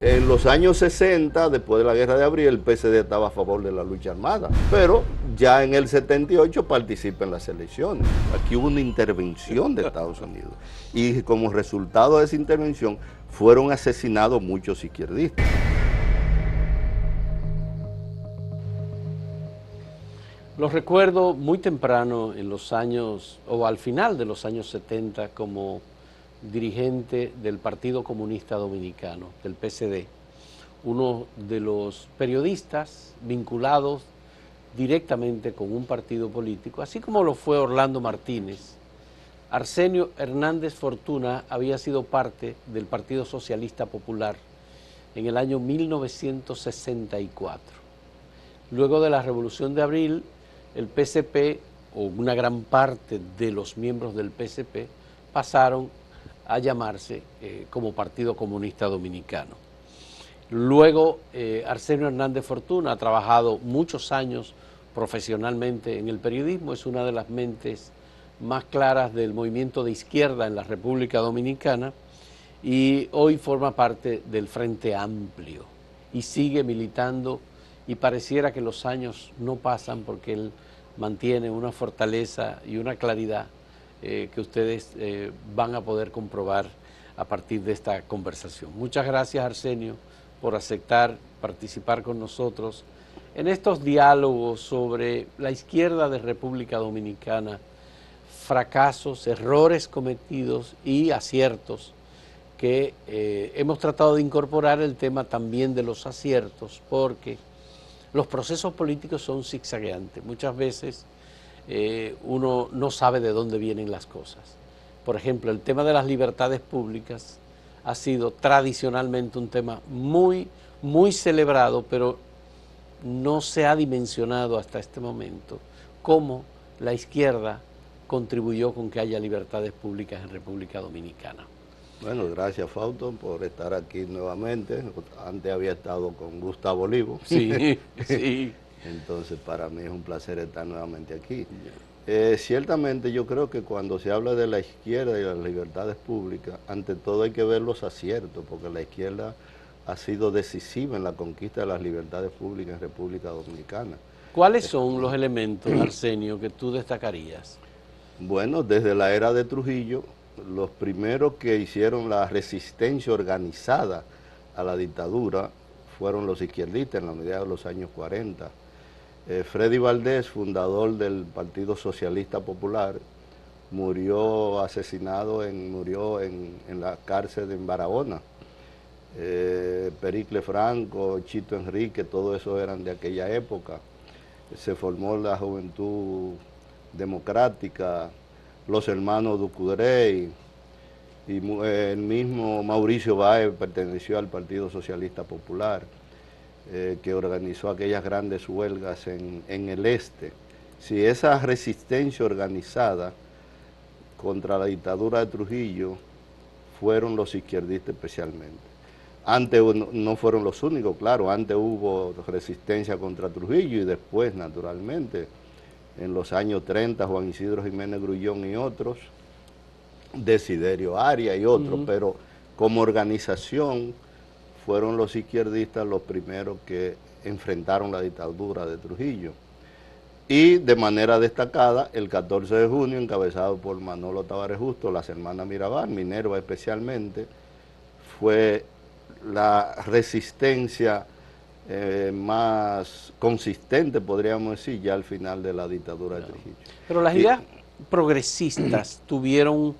En los años 60, después de la Guerra de Abril, el PSD estaba a favor de la lucha armada, pero ya en el 78 participa en las elecciones. Aquí hubo una intervención de Estados Unidos y como resultado de esa intervención fueron asesinados muchos izquierdistas. Los recuerdo muy temprano en los años, o al final de los años 70, como dirigente del Partido Comunista Dominicano, del PSD, uno de los periodistas vinculados directamente con un partido político, así como lo fue Orlando Martínez. Arsenio Hernández Fortuna había sido parte del Partido Socialista Popular en el año 1964. Luego de la Revolución de Abril, el PCP, o una gran parte de los miembros del PCP, pasaron a llamarse como Partido Comunista Dominicano. Luego, Arsenio Hernández Fortuna ha trabajado muchos años profesionalmente en el periodismo, es una de las mentes más claras del movimiento de izquierda en la República Dominicana y hoy forma parte del Frente Amplio y sigue militando y pareciera que los años no pasan porque él mantiene una fortaleza y una claridad que ustedes van a poder comprobar a partir de esta conversación. Muchas gracias, Arsenio, por aceptar participar con nosotros en estos diálogos sobre la izquierda de República Dominicana, fracasos, errores cometidos y aciertos que hemos tratado de incorporar el tema también de los aciertos, porque los procesos políticos son zigzagueantes. Muchas veces uno no sabe de dónde vienen las cosas. Por ejemplo, el tema de las libertades públicas ha sido tradicionalmente un tema muy celebrado, pero no se ha dimensionado hasta este momento cómo la izquierda contribuyó con que haya libertades públicas en República Dominicana. Bueno, gracias Fausto por estar aquí nuevamente. Antes había estado con Gustavo Olivo. Sí, sí. Entonces para mí es un placer estar nuevamente aquí. Ciertamente yo creo que cuando se habla de la izquierda y las libertades públicas, ante todo hay que ver los aciertos, porque la izquierda ha sido decisiva en la conquista de las libertades públicas en República Dominicana. ¿Cuáles son los elementos, Arsenio, que tú destacarías? Bueno, desde la era de Trujillo, los primeros que hicieron la resistencia organizada a la dictadura fueron los izquierdistas en la medida de los años 40. Freddy Valdés, fundador del Partido Socialista Popular, murió asesinado murió en la cárcel en Barahona. Pericle Franco, Chito Enrique, todo eso eran de aquella época. Se formó la Juventud Democrática, los hermanos Ducudrey, y el mismo Mauricio Báez perteneció al Partido Socialista Popular, que organizó aquellas grandes huelgas en el este. Si esa resistencia organizada contra la dictadura de Trujillo fueron los izquierdistas especialmente. Antes no fueron los únicos, claro, antes hubo resistencia contra Trujillo y después, naturalmente, en los años 30, Juan Isidro Jiménez Grullón y otros, Desiderio Arias y otros, pero como organización fueron los izquierdistas los primeros que enfrentaron la dictadura de Trujillo. Y de manera destacada, el 14 de junio, encabezado por Manolo Tavares Justo, las hermanas Mirabal, Minerva especialmente, fue la resistencia más consistente, podríamos decir, ya al final de la dictadura de Trujillo. Pero las ideas progresistas tuvieron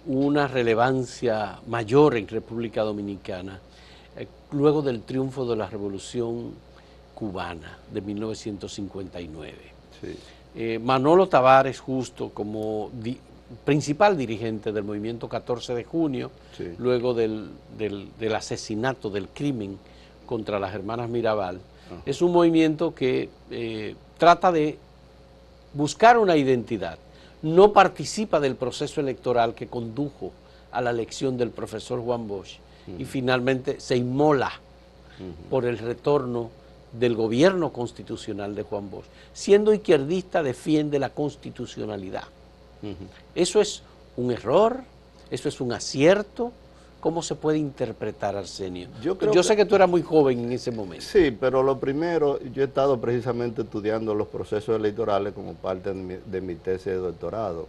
una relevancia mayor en República Dominicana luego del triunfo de la Revolución Cubana de 1959. Sí. Manolo Tavares Justo, como principal dirigente del movimiento 14 de junio, sí, luego del asesinato, del crimen contra las hermanas Mirabal, es un movimiento que trata de buscar una identidad. No participa del proceso electoral que condujo a la elección del profesor Juan Bosch y finalmente se inmola por el retorno del gobierno constitucional de Juan Bosch. Siendo izquierdista, defiende la constitucionalidad. Eso es un error, eso es un acierto, ¿Cómo se puede interpretar, Arsenio? Yo sé que tú eras muy joven en ese momento. Sí, pero lo primero, yo he estado precisamente estudiando los procesos electorales como parte de mi tesis de doctorado.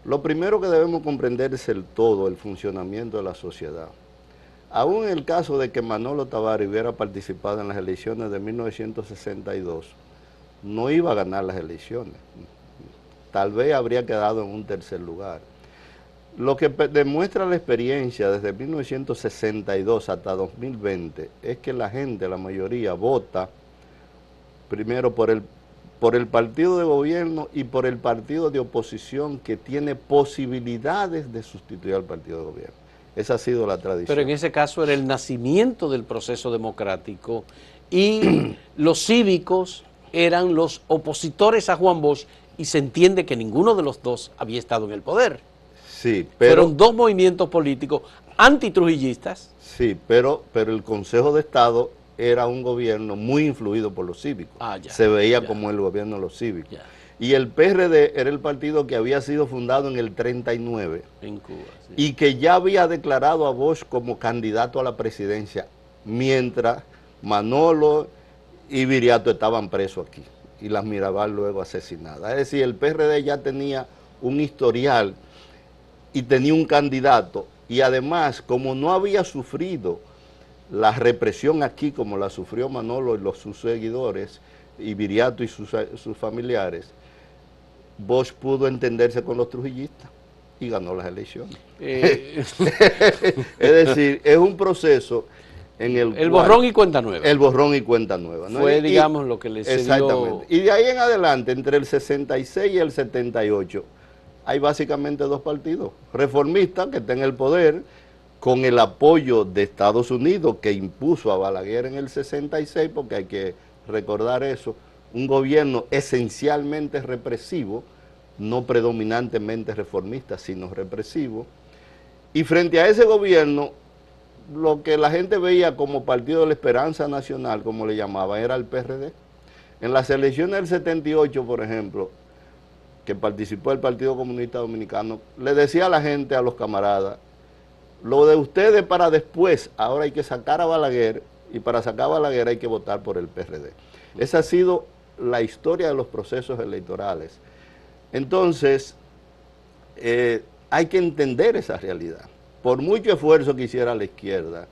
Lo primero que debemos comprender es el todo, el funcionamiento de la sociedad. Aún en el caso de que Manolo Tavares hubiera participado en las elecciones de 1962, no iba a ganar las elecciones. Tal vez habría quedado en un tercer lugar. Lo que demuestra la experiencia desde 1962 hasta 2020 es que la gente, la mayoría, vota primero por el partido de gobierno y por el partido de oposición que tiene posibilidades de sustituir al partido de gobierno. Esa ha sido la tradición. Pero en ese caso era el nacimiento del proceso democrático y los cívicos eran los opositores a Juan Bosch y se entiende que ninguno de los dos había estado en el poder. Sí, pero fueron dos movimientos políticos antitrujillistas. Sí, pero el Consejo de Estado era un gobierno muy influido por los cívicos. Se veía como el gobierno de los cívicos. Y el PRD era el partido que había sido fundado en el 39 en Cuba, y que ya había declarado a Bosch como candidato a la presidencia, mientras Manolo y Viriato estaban presos aquí y las Mirabal luego asesinadas. Es decir, el PRD ya tenía un historial y tenía un candidato, y además, como no había sufrido la represión aquí como la sufrió Manolo y sus seguidores, y Viriato y sus familiares, Bosch pudo entenderse con los trujillistas y ganó las elecciones. Es decir, es un proceso en el borrón y cuenta nueva. El borrón y cuenta nueva, ¿no? Fue, digamos, lo que le cedió. Exactamente. Y de ahí en adelante, entre el 66 y el 78, hay básicamente dos partidos. Reformista, que está en el poder, con el apoyo de Estados Unidos, que impuso a Balaguer en el 66, porque hay que recordar eso, un gobierno esencialmente represivo, no predominantemente reformista, sino represivo. Y frente a ese gobierno, lo que la gente veía como Partido de la Esperanza Nacional, como le llamaban, era el PRD. En las elecciones del 78, por ejemplo, que participó el Partido Comunista Dominicano, le decía a la gente, a los camaradas, lo de ustedes para después, ahora hay que sacar a Balaguer, y para sacar a Balaguer hay que votar por el PRD. Esa ha sido la historia de los procesos electorales. Entonces, hay que entender esa realidad. Por mucho esfuerzo que hiciera la izquierda,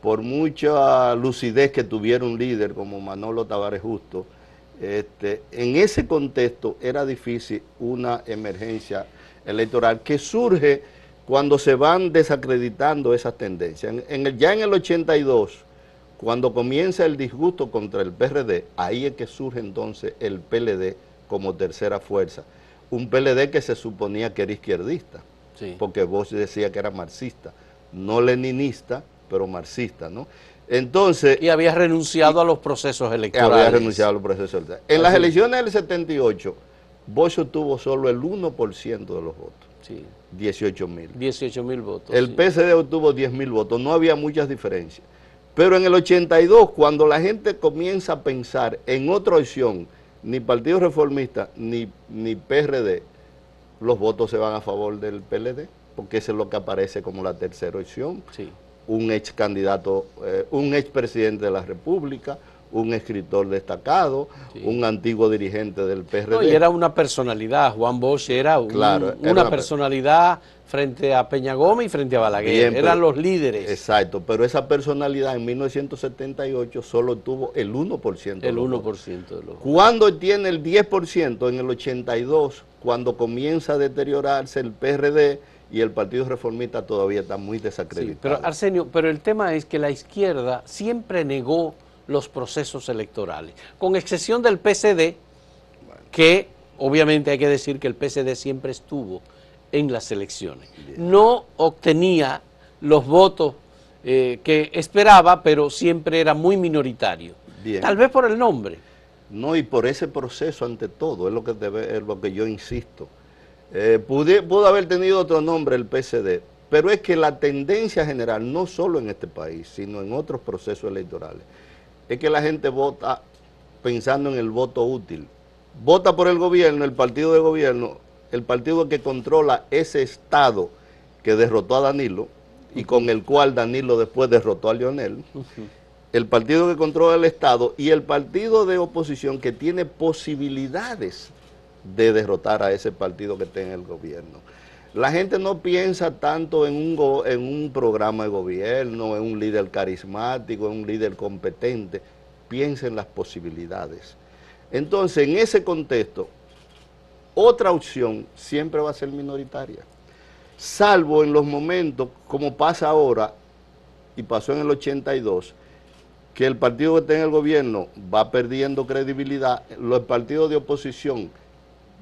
por mucha lucidez que tuviera un líder como Manolo Tavares Justo, en ese contexto era difícil una emergencia electoral que surge cuando se van desacreditando esas tendencias. Ya en el 82, cuando comienza el disgusto contra el PRD, ahí es que surge entonces el PLD como tercera fuerza. Un PLD que se suponía que era izquierdista, sí, porque Bosch decía que era marxista, no leninista, pero marxista, ¿no? Entonces... Y había renunciado a los procesos electorales. Había renunciado a los procesos electorales. En las elecciones del 78, Bosch obtuvo solo el 1% de los votos. Sí. 18.000. 18.000 votos. El PSD obtuvo 10.000 votos, no había muchas diferencias. Pero en el 82, cuando la gente comienza a pensar en otra opción, ni Partido Reformista ni PRD, los votos se van a favor del PLD, porque eso es lo que aparece como la tercera opción. Sí. Un ex candidato, un ex presidente de la República, un escritor destacado, sí, un antiguo dirigente del PRD. No, y era una personalidad, Juan Bosch era, una personalidad frente a Peña Gómez y frente a Balaguer, bien, eran los líderes. Exacto, pero esa personalidad en 1978 solo tuvo el 1%. El 1% de los votos. Cuando tiene el 10% en el 82, cuando comienza a deteriorarse el PRD, y el Partido Reformista todavía está muy desacreditado. Sí, pero Arsenio, pero el tema es que la izquierda siempre negó los procesos electorales, con excepción del PSD, bueno, que obviamente hay que decir que el PSD siempre estuvo en las elecciones. Bien. No obtenía los votos que esperaba, pero siempre era muy minoritario. Bien. Tal vez por el nombre. No, y por ese proceso ante todo, es lo que yo insisto. Pudo haber tenido otro nombre el PSD, pero es que la tendencia general, no solo en este país, sino en otros procesos electorales, es que la gente vota pensando en el voto útil. Vota por el gobierno, el partido de gobierno, el partido que controla ese Estado que derrotó a Danilo, y con el cual Danilo después derrotó a Leonel, el partido que controla el Estado y el partido de oposición que tiene posibilidades de derrotar a ese partido que está en el gobierno. La gente no piensa tanto en un programa de gobierno, en un líder carismático, en un líder competente, piensa en las posibilidades. Entonces, en ese contexto, otra opción siempre va a ser minoritaria, salvo en los momentos, como pasa ahora, y pasó en el 82, que el partido que está en el gobierno va perdiendo credibilidad, los partidos de oposición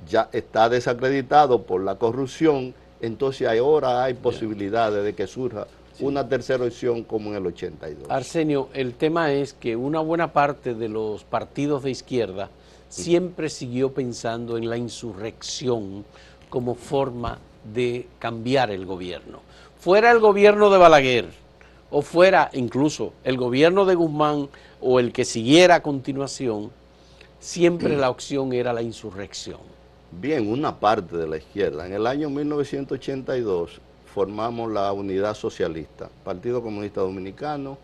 ya está desacreditado por la corrupción, entonces ahora hay posibilidades de que surja una tercera opción como en el 82. Arsenio, el tema es que una buena parte de los partidos de izquierda siempre siguió pensando en la insurrección como forma de cambiar el gobierno. Fuera el gobierno de Balaguer, o fuera incluso el gobierno de Guzmán o el que siguiera a continuación, siempre la opción era la insurrección. Bien, una parte de la izquierda. En el año 1982 formamos la Unidad Socialista, Partido Comunista Dominicano,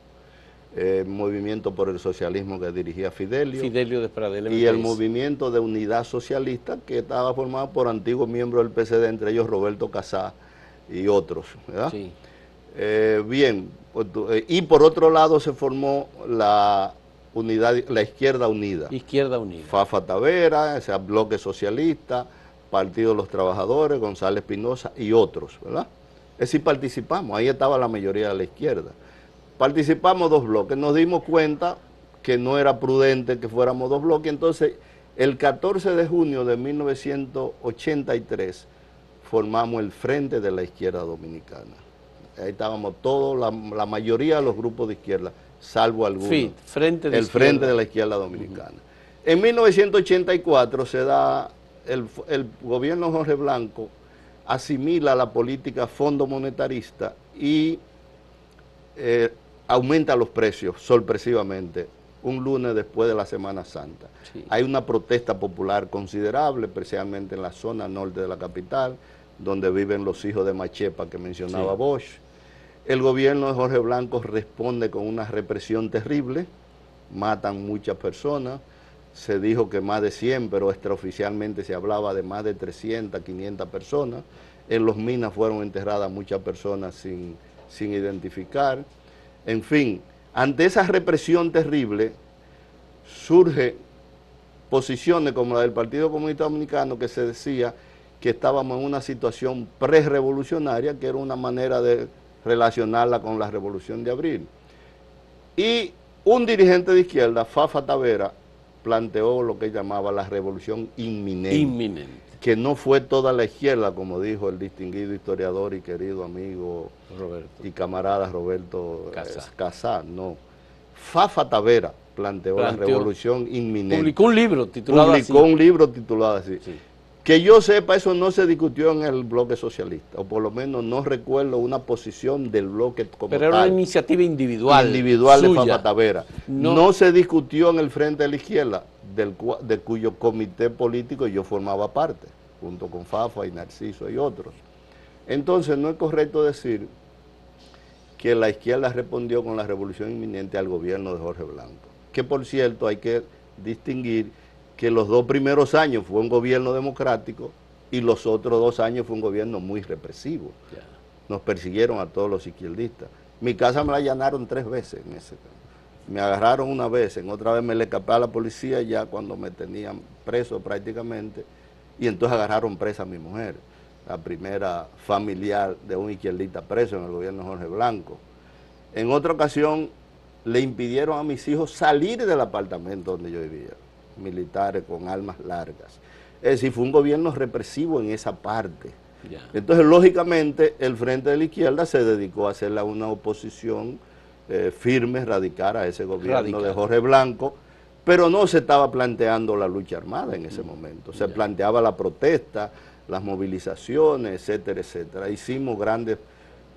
Movimiento por el Socialismo que dirigía Fidelio De Pradel, y el Movimiento de Unidad Socialista que estaba formado por antiguos miembros del PCD, entre ellos Roberto Casá y otros, ¿verdad? Sí. Bien, y por otro lado se formó la Izquierda Unida. Izquierda Unida. Fafa Tavera, ese Bloque Socialista, Partido de los Trabajadores, González Pinoza y otros, ¿verdad? Es decir, participamos, ahí estaba la mayoría de la izquierda. Participamos dos bloques, nos dimos cuenta que no era prudente que fuéramos dos bloques, entonces el 14 de junio de 1983 formamos el Frente de la Izquierda Dominicana. Ahí estábamos todos, la mayoría de los grupos de izquierda, salvo algunos. Sí, Frente de la Izquierda Dominicana. En 1984 se da, el gobierno Jorge Blanco asimila la política fondo monetarista y aumenta los precios sorpresivamente un lunes después de la Semana Santa. Sí. Hay una protesta popular considerable, especialmente en la zona norte de la capital, donde viven los hijos de Machepa que mencionaba Bosch. El gobierno de Jorge Blanco responde con una represión terrible, matan muchas personas, se dijo que más de 100, pero extraoficialmente se hablaba de más de 300, 500 personas. En los minas fueron enterradas muchas personas sin identificar. En fin, ante esa represión terrible, surge posiciones como la del Partido Comunista Dominicano, que se decía que estábamos en una situación pre-revolucionaria, que era una manera de relacionarla con la Revolución de Abril. Y un dirigente de izquierda, Fafa Tavera, planteó lo que llamaba la revolución inminente. Que no fue toda la izquierda, como dijo el distinguido historiador y querido amigo Roberto y camarada Roberto Casá, no. Fafa Tavera planteó la revolución inminente. Publicó un libro titulado así. Sí. Que yo sepa, eso no se discutió en el bloque socialista, o por lo menos no recuerdo una posición del bloque como tal. Pero era una iniciativa individual de Fafa Tavera. No se discutió en el Frente de la Izquierda, de cuyo comité político yo formaba parte, junto con Fafa y Narciso y otros. Entonces no es correcto decir que la izquierda respondió con la revolución inminente al gobierno de Jorge Blanco, que por cierto hay que distinguir que los 2 primeros años fue un gobierno democrático y los otros 2 años fue un gobierno muy represivo. Nos persiguieron a todos los izquierdistas. Mi casa me la allanaron 3 veces en ese caso. Me agarraron una vez, en otra vez me le escapé a la policía ya cuando me tenían preso prácticamente, y entonces agarraron presa a mi mujer, la primera familiar de un izquierdista preso en el gobierno de Jorge Blanco. En otra ocasión le impidieron a mis hijos salir del apartamento donde yo vivía, militares con armas largas. Es decir, fue un gobierno represivo en esa parte. Entonces, lógicamente, el Frente de la Izquierda se dedicó a hacerle una oposición firme, radical a ese gobierno de Jorge Blanco, pero no se estaba planteando la lucha armada en ese momento. Se planteaba la protesta, las movilizaciones, etcétera, etcétera. Hicimos grandes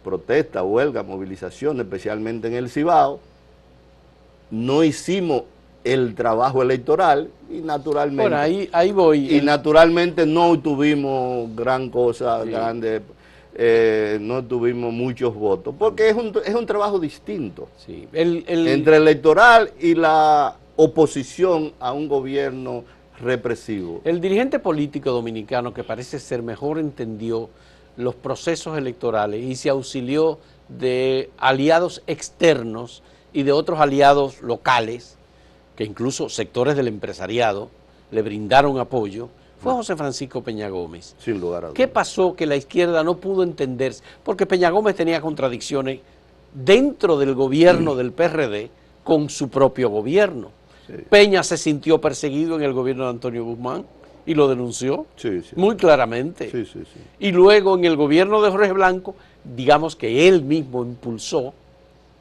protestas, huelgas, movilizaciones, especialmente en el Cibao. No hicimos el trabajo electoral y naturalmente... Bueno, ahí voy. Y naturalmente no tuvimos gran cosa, grande. no tuvimos muchos votos, porque es un trabajo distinto Sí. entre electoral y la oposición a un gobierno represivo. El dirigente político dominicano, que parece ser mejor entendió los procesos electorales y se auxilió de aliados externos y de otros aliados locales, que incluso sectores del empresariado le brindaron apoyo, fue José Francisco Peña Gómez. Sin lugar a dudas. ¿Qué pasó que la izquierda no pudo entenderse? Porque Peña Gómez tenía contradicciones dentro del gobierno del PRD con su propio gobierno. Sí. Peña se sintió perseguido en el gobierno de Antonio Guzmán y lo denunció muy claramente. Y luego en el gobierno de Jorge Blanco, digamos que él mismo impulsó,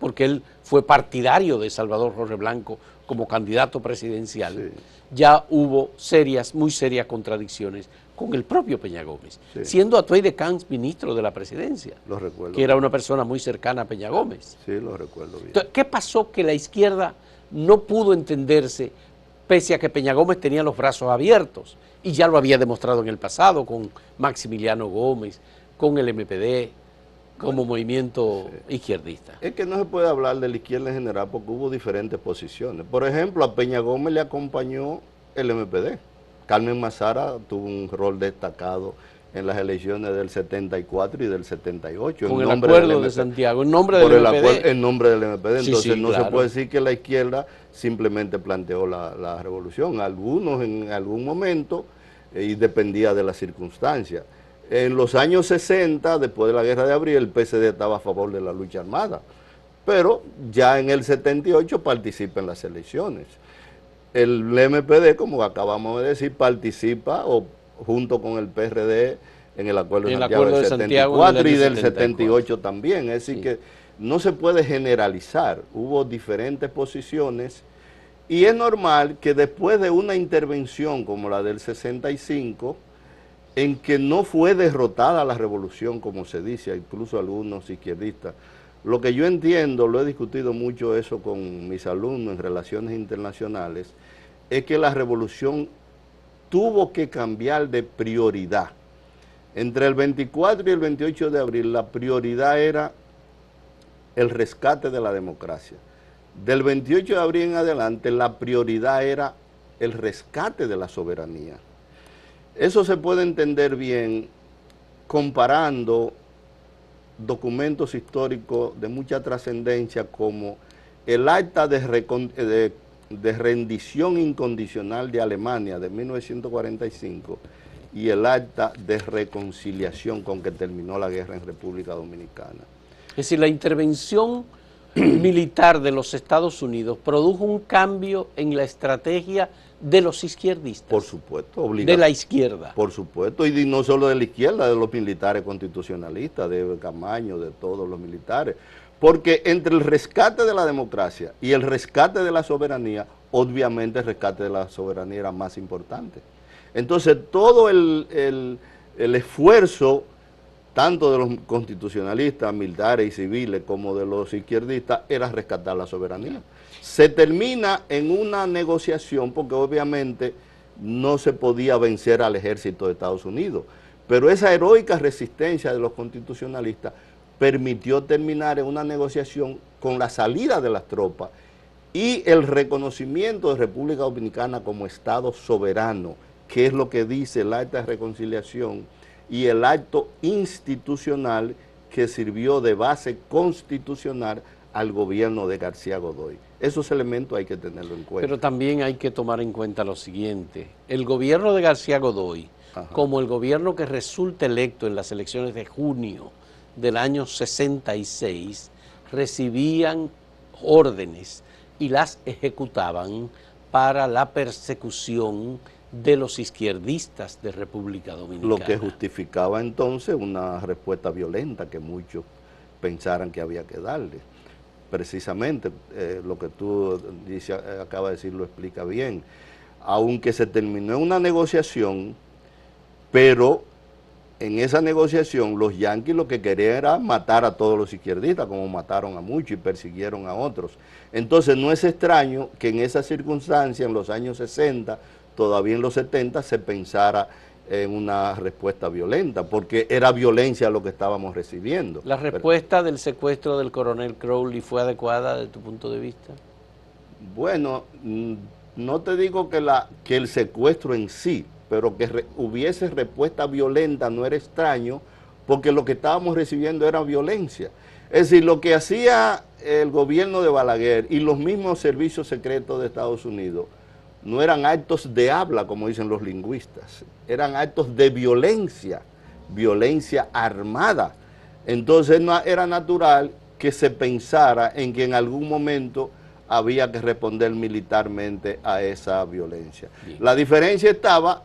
porque él fue partidario de Salvador Jorge Blanco como candidato presidencial, ya hubo muy serias contradicciones con el propio Peña Gómez, siendo Atuey de Camps ministro de la presidencia, lo recuerdo, que era una persona muy cercana a Peña Gómez. Sí, lo recuerdo bien. Entonces, ¿qué pasó que la izquierda no pudo entenderse, pese a que Peña Gómez tenía los brazos abiertos? Y ya lo había demostrado en el pasado con Maximiliano Gómez, con el MPD, como movimiento izquierdista. Es que no se puede hablar de la izquierda en general porque hubo diferentes posiciones. Por ejemplo, a Peña Gómez le acompañó el MPD. Carmen Mazara tuvo un rol destacado en las elecciones del 74 y del 78. Con el acuerdo de Santiago, en nombre del MPD. En nombre del MPD. Entonces no se puede decir que la izquierda simplemente planteó la revolución. Algunos en algún momento, y dependía de las circunstancias. En los años 60, después de la Guerra de Abril, el PSD estaba a favor de la lucha armada, pero ya en el 78 participa en las elecciones. El MPD, como acabamos de decir, participa junto con el PRD en el Acuerdo de Santiago del 74 y del 78 también. Es decir que no se puede generalizar, hubo diferentes posiciones y es normal que después de una intervención como la del 65, en que no fue derrotada la revolución, como se dice, incluso algunos izquierdistas. Lo que yo entiendo, lo he discutido mucho eso con mis alumnos en relaciones internacionales, es que la revolución tuvo que cambiar de prioridad. Entre el 24 y el 28 de abril, la prioridad era el rescate de la democracia. Del 28 de abril en adelante, la prioridad era el rescate de la soberanía. Eso se puede entender bien comparando documentos históricos de mucha trascendencia como el acta de rendición incondicional de Alemania de 1945 y el acta de reconciliación con que terminó la guerra en República Dominicana. Es decir, la intervención militar de los Estados Unidos produjo un cambio en la estrategia de los izquierdistas. Por supuesto, de la izquierda. Por supuesto, y no solo de la izquierda, de los militares constitucionalistas, de Camaño, de todos los militares. Porque entre el rescate de la democracia y el rescate de la soberanía, obviamente el rescate de la soberanía era más importante. Entonces, todo el esfuerzo, tanto de los constitucionalistas, militares y civiles, como de los izquierdistas, era rescatar la soberanía. Se termina en una negociación porque obviamente no se podía vencer al ejército de Estados Unidos, pero esa heroica resistencia de los constitucionalistas permitió terminar en una negociación con la salida de las tropas y el reconocimiento de República Dominicana como Estado soberano, que es lo que dice el acta de reconciliación y el acto institucional que sirvió de base constitucional al gobierno de García Godoy. Esos elementos hay que tenerlo en cuenta. Pero también hay que tomar en cuenta lo siguiente, el gobierno de García Godoy, como el gobierno que resulta electo en las elecciones de junio del año 66, recibían órdenes y las ejecutaban para la persecución de los izquierdistas de República Dominicana. Lo que justificaba entonces una respuesta violenta que muchos pensaran que había que darle. Precisamente lo que tú acabas de decir lo explica bien. Aunque se terminó en una negociación, pero en esa negociación los yanquis lo que querían era matar a todos los izquierdistas, como mataron a muchos y persiguieron a otros. Entonces no es extraño que en esa circunstancia, en los años 60, todavía en los 70, se pensara en una respuesta violenta, porque era violencia lo que estábamos recibiendo. ¿La respuesta del secuestro del coronel Crowley fue adecuada desde tu punto de vista? Bueno, no te digo que el secuestro en sí, pero que hubiese respuesta violenta no era extraño, porque lo que estábamos recibiendo era violencia. Es decir, lo que hacía el gobierno de Balaguer y los mismos servicios secretos de Estados Unidos no eran actos de habla, como dicen los lingüistas, eran actos de violencia, violencia armada. Entonces no era natural que se pensara en que en algún momento había que responder militarmente a esa violencia. Bien. La diferencia estaba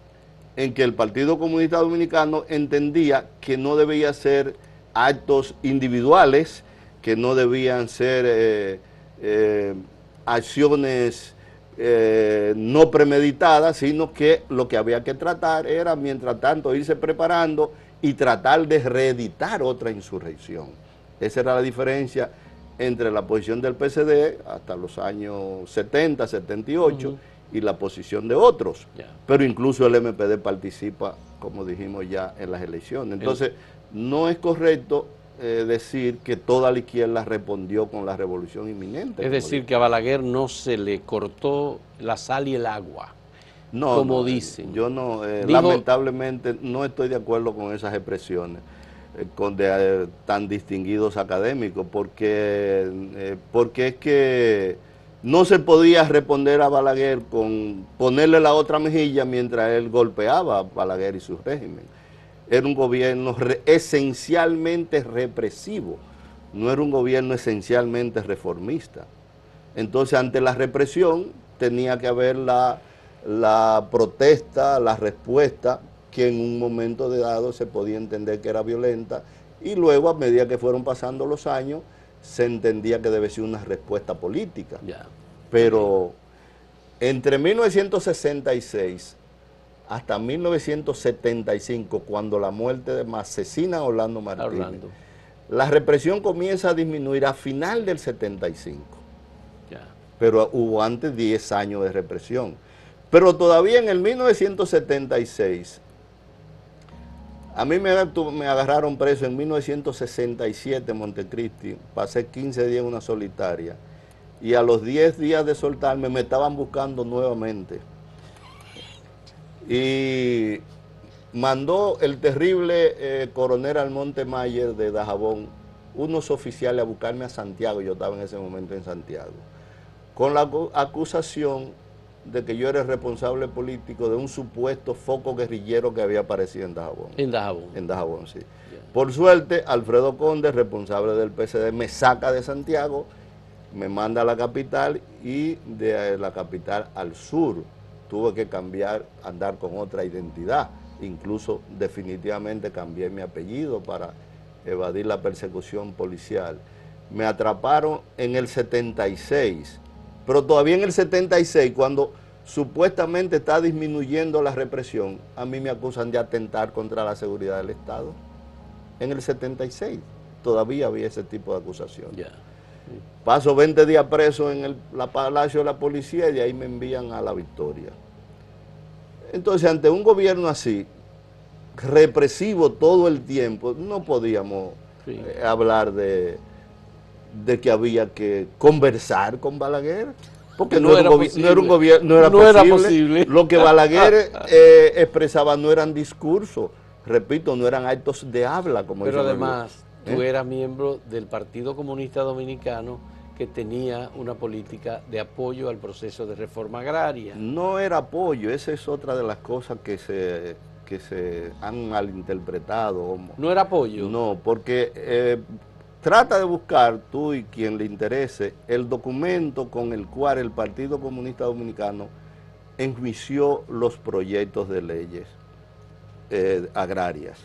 en que el Partido Comunista Dominicano entendía que no debía ser actos individuales, que no debían ser acciones no premeditadas, sino que lo que había que tratar era, mientras tanto, irse preparando y tratar de reeditar otra insurrección. Esa era la diferencia entre la posición del PCD hasta los años 70, 78 y la posición de otros. Pero incluso el MPD participa, como dijimos ya, en las elecciones. Entonces, no es correcto decir que toda la izquierda respondió con la revolución inminente. Es decir, que a Balaguer no se le cortó la sal y el agua, no, como no, dicen. Yo no, lamentablemente no estoy de acuerdo con esas expresiones tan distinguidos académicos, porque es que no se podía responder a Balaguer con ponerle la otra mejilla mientras él golpeaba a Balaguer y su régimen. Era un gobierno esencialmente represivo, no era un gobierno esencialmente reformista. Entonces, ante la represión tenía que haber la protesta, la respuesta, que en un momento dado se podía entender que era violenta, y luego, a medida que fueron pasando los años, se entendía que debe ser una respuesta política. Pero entre 1966 hasta 1975, cuando la muerte de asesina a Orlando Martínez, la represión comienza a disminuir a final del 75. Pero hubo antes 10 años de represión. Pero todavía en el 1976, a mí me agarraron preso en 1967 en Montecristi, pasé 15 días en una solitaria, y a los 10 días de soltarme me estaban buscando nuevamente. Y mandó el terrible coronel Almonte Mayer de Dajabón unos oficiales a buscarme a Santiago, yo estaba en ese momento en Santiago, con la acusación de que yo era el responsable político de un supuesto foco guerrillero que había aparecido en Dajabón. En Dajabón. En Dajabón, sí. Por suerte, Alfredo Conde, responsable del PCD, me saca de Santiago, me manda a la capital, y de la capital al sur tuve que cambiar, andar con otra identidad. Incluso definitivamente cambié mi apellido para evadir la persecución policial. Me atraparon en el 76, pero todavía en el 76, cuando supuestamente está disminuyendo la represión, a mí me acusan de atentar contra la seguridad del Estado. En el 76 todavía había ese tipo de acusación. Paso 20 días preso en el Palacio de la Policía y de ahí me envían a La Victoria. Entonces, ante un gobierno así, represivo todo el tiempo, no podíamos hablar de que había que conversar con Balaguer, porque no era posible. Lo que Balaguer expresaba no eran discursos, repito, no eran actos de habla. Pero además, tú eras miembro del Partido Comunista Dominicano, que tenía una política de apoyo al proceso de reforma agraria. No era apoyo, esa es otra de las cosas que se han malinterpretado. ¿No era apoyo? No, porque trata de buscar, tú y quien le interese, el documento con el cual el Partido Comunista Dominicano enjuició los proyectos de leyes agrarias.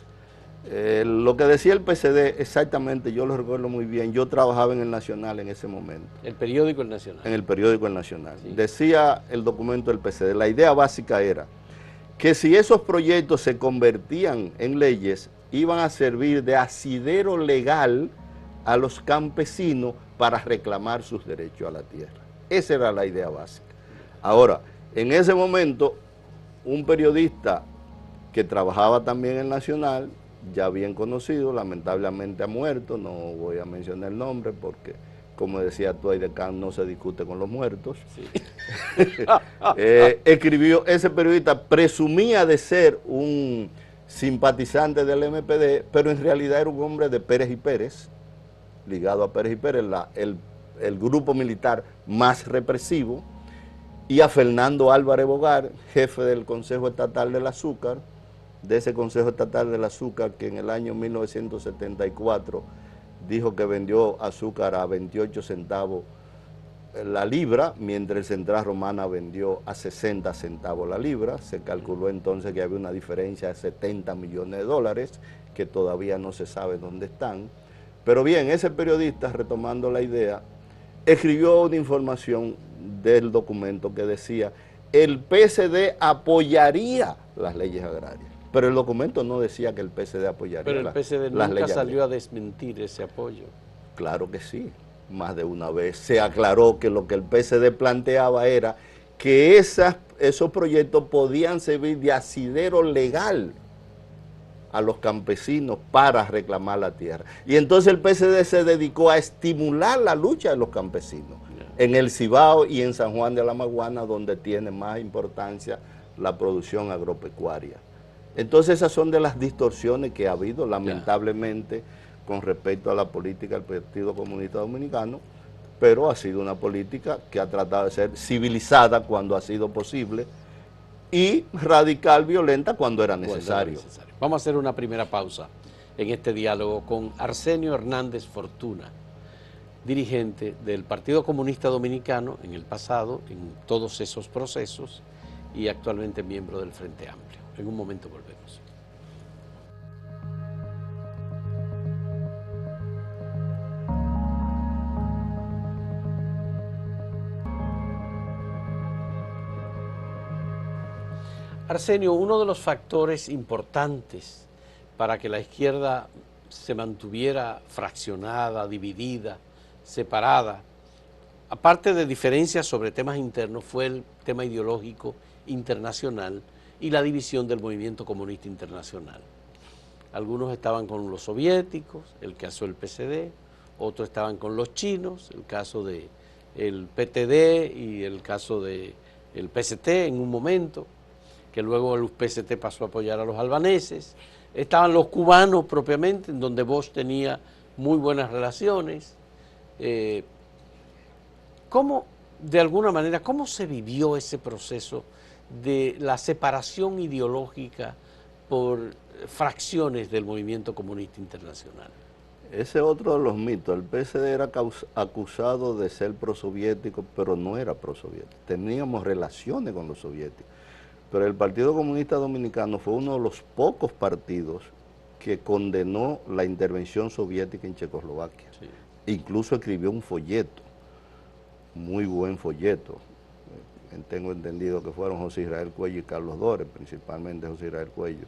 Lo que decía el PCD, exactamente, yo lo recuerdo muy bien, yo trabajaba en El Nacional en ese momento. ¿El periódico El Nacional? En el periódico El Nacional. Sí. Decía el documento del PCD, la idea básica era que si esos proyectos se convertían en leyes, iban a servir de asidero legal a los campesinos para reclamar sus derechos a la tierra. Esa era la idea básica. Ahora, en ese momento, un periodista que trabajaba también en Nacional, ya bien conocido, lamentablemente ha muerto, no voy a mencionar el nombre porque, como decía Tuay de Can, no se discute con los muertos. Sí. Escribió, ese periodista presumía de ser un simpatizante del MPD, pero en realidad era un hombre de Pérez y Pérez, ligado a Pérez y Pérez, el grupo militar más represivo, y a Fernando Álvarez Bogar, jefe del Consejo Estatal del Azúcar, de ese Consejo Estatal del Azúcar que en el año 1974 dijo que vendió azúcar a 28 centavos la libra, mientras el Central Romana vendió a 60 centavos la libra. Se calculó entonces que había una diferencia de 70 millones de dólares, que todavía no se sabe dónde están. Pero bien, ese periodista, retomando la idea, escribió una información del documento que decía: el PSD apoyaría las leyes agrarias. Pero el documento no decía que el PSD apoyaría las leyes. Pero el PSD nunca salió a desmentir ese apoyo. Claro que sí, más de una vez se aclaró que lo que el PSD planteaba era que esos proyectos podían servir de asidero legal a los campesinos para reclamar la tierra. Y entonces el PSD se dedicó a estimular la lucha de los campesinos en el Cibao y en San Juan de la Maguana, donde tiene más importancia la producción agropecuaria. Entonces esas son de las distorsiones que ha habido, lamentablemente, con respecto a la política del Partido Comunista Dominicano, pero ha sido una política que ha tratado de ser civilizada cuando ha sido posible y radical, violenta cuando era necesario. Vamos a hacer una primera pausa en este diálogo con Arsenio Hernández Fortuna, dirigente del Partido Comunista Dominicano en el pasado, en todos esos procesos, y actualmente miembro del Frente Amplio. En un momento volvemos. Arsenio, uno de los factores importantes para que la izquierda se mantuviera fraccionada, dividida, separada, aparte de diferencias sobre temas internos, fue el tema ideológico internacional y la división del movimiento comunista internacional. Algunos estaban con los soviéticos, el caso del PCD, otros estaban con los chinos, el caso del PTD y el caso del PST en un momento, que luego el PST pasó a apoyar a los albaneses. Estaban los cubanos propiamente, en donde Bosch tenía muy buenas relaciones. ¿Cómo, de alguna manera, cómo se vivió ese proceso de la separación ideológica por fracciones del movimiento comunista internacional? Ese es otro de los mitos. El PSD era acusado de ser prosoviético, pero no era prosoviético. Teníamos relaciones con los soviéticos. Pero el Partido Comunista Dominicano fue uno de los pocos partidos que condenó la intervención soviética en Checoslovaquia. Sí. Incluso escribió un folleto, muy buen folleto. Tengo entendido que fueron José Israel Cuello y Carlos Dores, principalmente José Israel Cuello.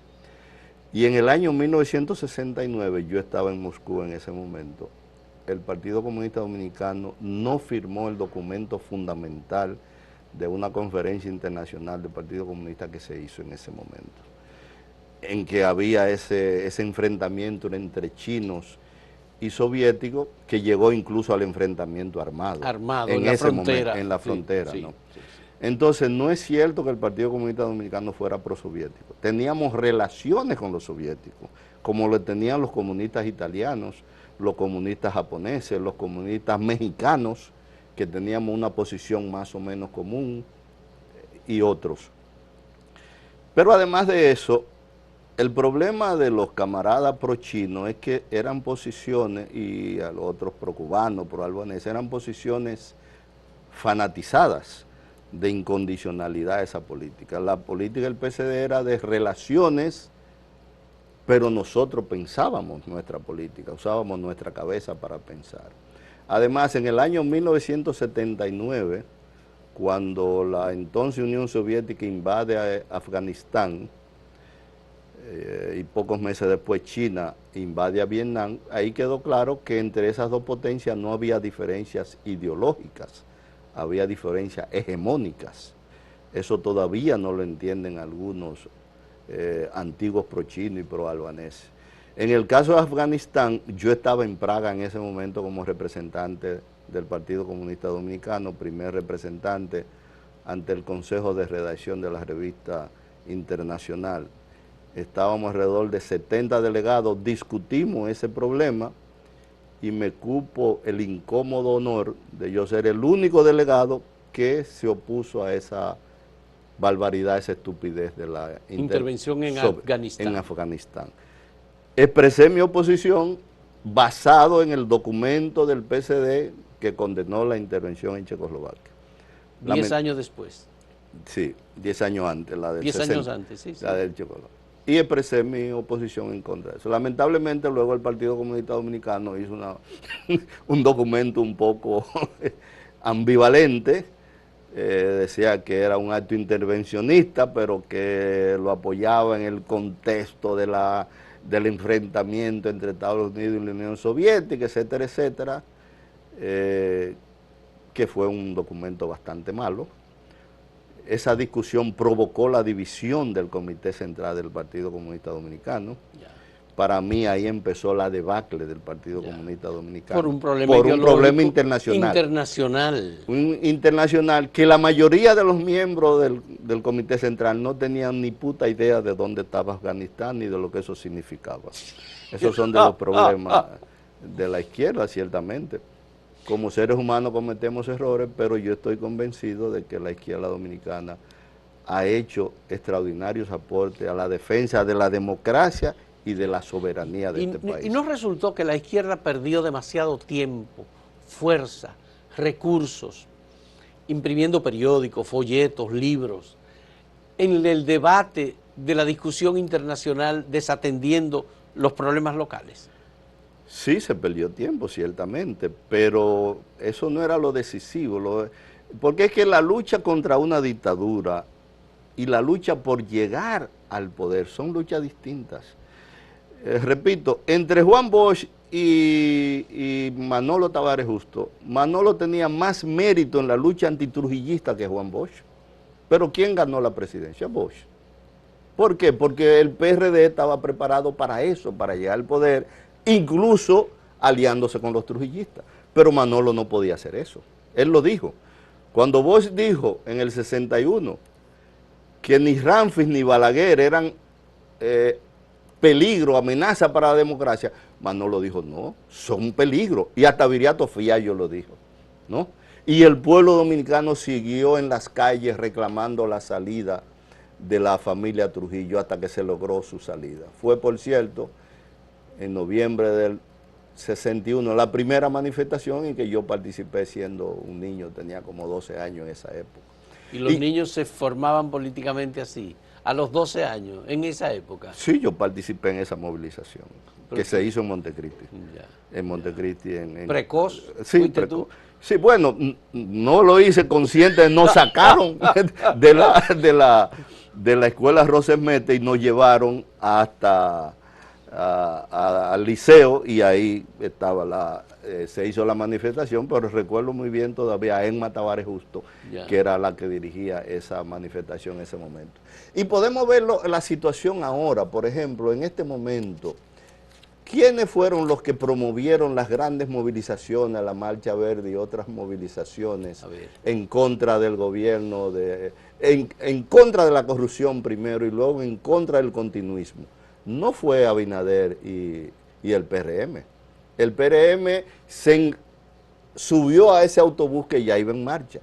Y en el año 1969, yo estaba en Moscú en ese momento, el Partido Comunista Dominicano no firmó el documento fundamental de una conferencia internacional del Partido Comunista que se hizo en ese momento, en que había ese enfrentamiento entre chinos y soviéticos, que llegó incluso al enfrentamiento armado en la frontera. Momento, en la frontera, sí, ¿no? Sí. Entonces no es cierto que el Partido Comunista Dominicano fuera prosoviético. Teníamos relaciones con los soviéticos, como lo tenían los comunistas italianos, los comunistas japoneses, los comunistas mexicanos, que teníamos una posición más o menos común, y otros. Pero además de eso, el problema de los camaradas pro-chinos es que eran posiciones, y a los otros pro-cubanos, pro-albaneses, eran posiciones fanatizadas de incondicionalidad de esa política. La política del PSD era de relaciones, pero nosotros pensábamos nuestra política, usábamos nuestra cabeza para pensar. Además, en el año 1979, cuando la entonces Unión Soviética invade a Afganistán, y pocos meses después China invade a Vietnam, ahí quedó claro que entre esas dos potencias no había diferencias ideológicas, había diferencias hegemónicas. Eso todavía no lo entienden algunos antiguos pro-chinos y pro-albaneses. En el caso de Afganistán, yo estaba en Praga en ese momento como representante del Partido Comunista Dominicano, primer representante ante el Consejo de Redacción de la revista internacional. Estábamos alrededor de 70 delegados, discutimos ese problema y me cupo el incómodo honor de yo ser el único delegado que se opuso a esa barbaridad, esa estupidez de la intervención en Afganistán. Expresé mi oposición basado en el documento del PSD que condenó la intervención en Checoslovaquia. 10 años después. Sí, 10 años antes, la del 10 60, años antes, sí. La del Checoslovaquia. Y expresé mi oposición en contra de eso. Lamentablemente luego el Partido Comunista Dominicano hizo un documento un poco ambivalente, decía que era un acto intervencionista, pero que lo apoyaba en el contexto del enfrentamiento entre Estados Unidos y la Unión Soviética, etcétera, etcétera, que fue un documento bastante malo. Esa discusión provocó la división del Comité Central del Partido Comunista Dominicano. Para mí ahí empezó la debacle del Partido Comunista Dominicano. Por un problema internacional. Un internacional que la mayoría de los miembros del Comité Central no tenían ni puta idea de dónde estaba Afganistán ni de lo que eso significaba. Esos son de los problemas de la izquierda, ciertamente. Como seres humanos cometemos errores, pero yo estoy convencido de que la izquierda dominicana ha hecho extraordinarios aportes a la defensa de la democracia y de la soberanía de este país. ¿Y no resultó que la izquierda perdió demasiado tiempo, fuerza, recursos, imprimiendo periódicos, folletos, libros, en el debate de la discusión internacional, desatendiendo los problemas locales? Sí, se perdió tiempo, ciertamente, pero eso no era lo decisivo, porque es que la lucha contra una dictadura y la lucha por llegar al poder son luchas distintas. Repito, entre Juan Bosch y Manolo Tavares Justo, Manolo tenía más mérito en la lucha antitrujillista que Juan Bosch. Pero ¿quién ganó la presidencia? Bosch. ¿Por qué? Porque el PRD estaba preparado para eso, para llegar al poder, incluso aliándose con los trujillistas. Pero Manolo no podía hacer eso. Él lo dijo. Cuando Bosch dijo en el 61 que ni Ramfis ni Balaguer eran peligro, amenaza para la democracia, Manolo dijo, no, son peligro. Y hasta Viriato Fiallo lo dijo, ¿no? Y el pueblo dominicano siguió en las calles reclamando la salida de la familia Trujillo hasta que se logró su salida. Fue, por cierto, en noviembre del 61, la primera manifestación en que yo participé siendo un niño, tenía como 12 años en esa época. ¿Y los niños se formaban políticamente así, a los 12 años, en esa época? Sí, yo participé en esa movilización, que se hizo en Montecristi. En Montecristi. ¿Precoz? Sí, precoz. Sí, bueno, no lo hice consciente, nos sacaron de la escuela Rosemete y nos llevaron hasta al liceo y ahí estaba se hizo la manifestación, pero recuerdo muy bien todavía a Emma Tavares Justo, que era la que dirigía esa manifestación en ese momento. Y podemos ver la situación ahora, por ejemplo, en este momento, ¿quiénes fueron los que promovieron las grandes movilizaciones, la Marcha Verde y otras movilizaciones en contra del gobierno, en contra de la corrupción primero y luego en contra del continuismo? No fue Abinader y el PRM. El PRM se subió a ese autobús que ya iba en marcha.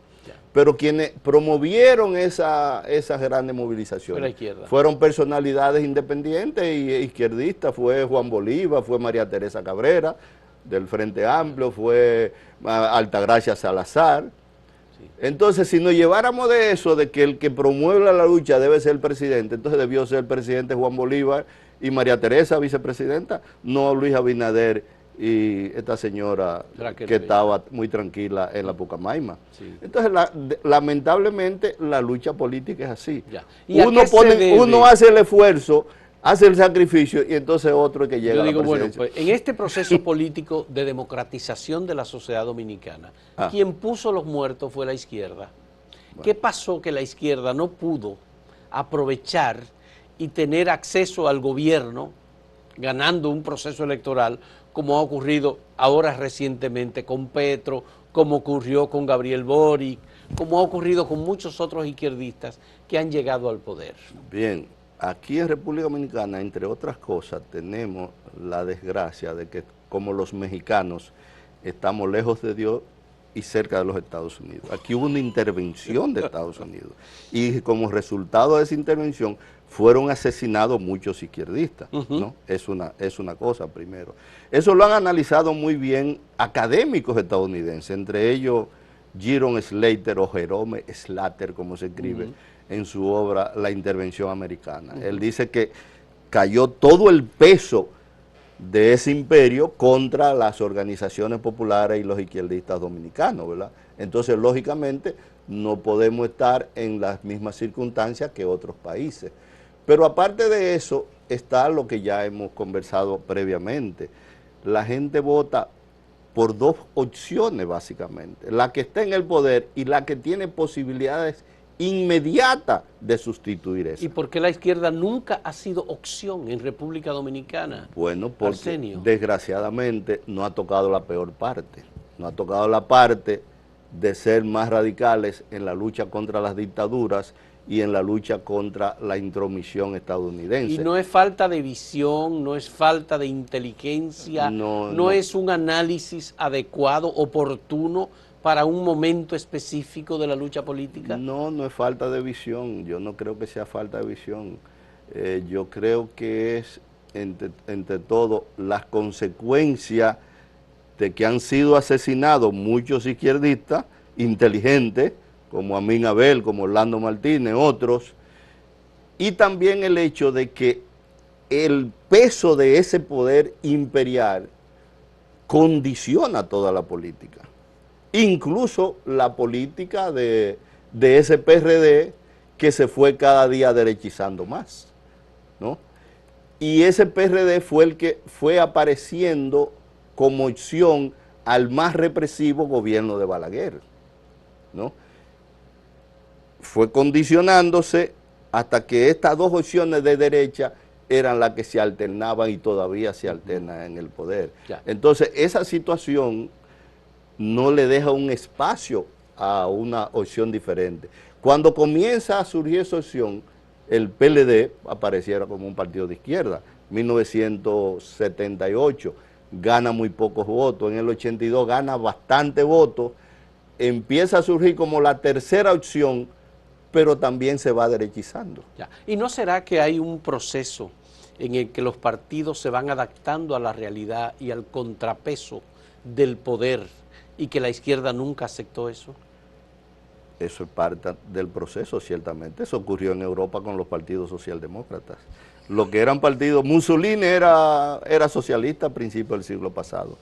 Pero quienes promovieron esas grandes movilizaciones fueron personalidades independientes e izquierdistas. Fue Juan Bolívar, fue María Teresa Cabrera, del Frente Amplio, fue Altagracia Salazar. Entonces, si nos lleváramos de eso, de que el que promueve la lucha debe ser el presidente, entonces debió ser el presidente Juan Bolívar y María Teresa, vicepresidenta, no Luis Abinader y esta señora que estaba muy tranquila en la Pucamaima. Entonces, lamentablemente, la lucha política es así. Uno hace el esfuerzo, hace el sacrificio y entonces otro es que llega a la presidencia. Bueno, pues, en este proceso político de democratización de la sociedad dominicana, quien puso los muertos fue la izquierda. ¿Qué pasó que la izquierda no pudo aprovechar y tener acceso al gobierno ganando un proceso electoral, como ha ocurrido ahora recientemente con Petro, como ocurrió con Gabriel Boric, como ha ocurrido con muchos otros izquierdistas que han llegado al poder. Bien, aquí en República Dominicana, entre otras cosas, tenemos la desgracia de que, como los mexicanos, estamos lejos de Dios y cerca de los Estados Unidos. Aquí hubo una intervención de Estados Unidos y como resultado de esa intervención fueron asesinados muchos izquierdistas, ¿no? Es una cosa primero. Eso lo han analizado muy bien académicos estadounidenses, entre ellos Giron Slater o Jerome Slater, como se escribe en su obra La Intervención Americana. Él dice que cayó todo el peso de ese imperio contra las organizaciones populares y los izquierdistas dominicanos, ¿verdad? Entonces, lógicamente, no podemos estar en las mismas circunstancias que otros países. Pero aparte de eso, está lo que ya hemos conversado previamente. La gente vota por dos opciones, básicamente. La que está en el poder y la que tiene posibilidades inmediata de sustituir eso. ¿Y por qué la izquierda nunca ha sido opción en República Dominicana? Bueno, porque Arsenio, desgraciadamente no ha tocado la peor parte. No ha tocado la parte de ser más radicales en la lucha contra las dictaduras y en la lucha contra la intromisión estadounidense. y no es falta de visión, no es falta de inteligencia, no es un análisis adecuado, oportuno para un momento específico de la lucha política. No, no es falta de visión, yo no creo que sea falta de visión. Yo creo que es, entre todo, las consecuencias de que han sido asesinados muchos izquierdistas inteligentes, como Amin Abel, como Orlando Martínez, otros, y también el hecho de que el peso de ese poder imperial condiciona toda la política, incluso la política de ese PRD que se fue cada día derechizando más, ¿no? Y ese PRD fue el que fue apareciendo como opción al más represivo gobierno de Balaguer, ¿no? Fue condicionándose hasta que estas dos opciones de derecha eran las que se alternaban y todavía se alternan en el poder. Ya. Entonces, esa situación no le deja un espacio a una opción diferente. Cuando comienza a surgir esa opción, el PLD apareciera como un partido de izquierda. 1978 gana muy pocos votos, en el 82 gana bastante votos, empieza a surgir como la tercera opción, pero también se va derechizando. Ya. ¿Y no será que hay un proceso en el que los partidos se van adaptando a la realidad y al contrapeso del poder y que la izquierda nunca aceptó eso? Eso es parte del proceso, ciertamente. Eso ocurrió en Europa con los partidos socialdemócratas. Lo que eran partidos, Mussolini era socialista a principios del siglo pasado.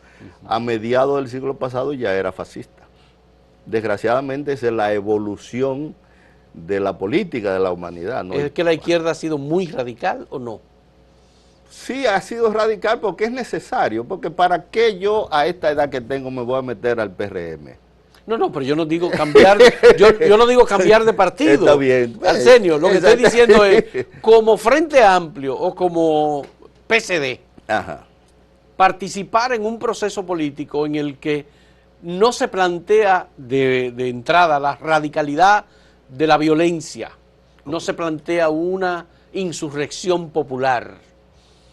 A mediados del siglo pasado ya era fascista. Desgraciadamente esa es la evolución de la política de la humanidad, ¿no? ¿Es que la izquierda ha sido muy radical o no? Sí, ha sido radical porque es necesario, porque ¿para qué yo a esta edad que tengo me voy a meter al PRM? No, pero yo no digo cambiar, yo no digo cambiar de partido. Está bien. Arsenio, lo que estoy diciendo es, como Frente Amplio o como PSD, Ajá. participar en un proceso político en el que no se plantea de entrada la radicalidad de la violencia, no se plantea una insurrección popular.